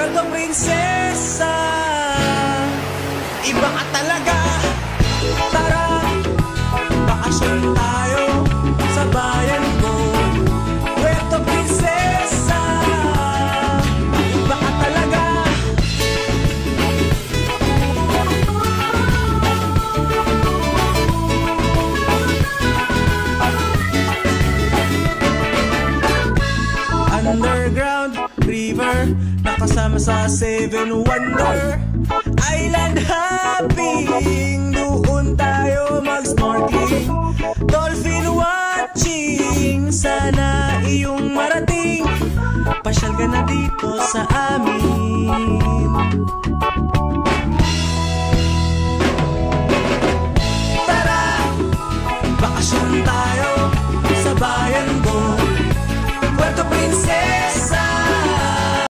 Puerto Princesa, iba ka talaga. Tara, bakasyon tayo sa bayan ko. Puerto Princesa, iba ka talaga. Underground river, nakasama sa Seven Wonder Island hopping. Doon tayo mag-snorkeling, dolphin watching. Sana iyong marating, pasyal ka na dito sa amin.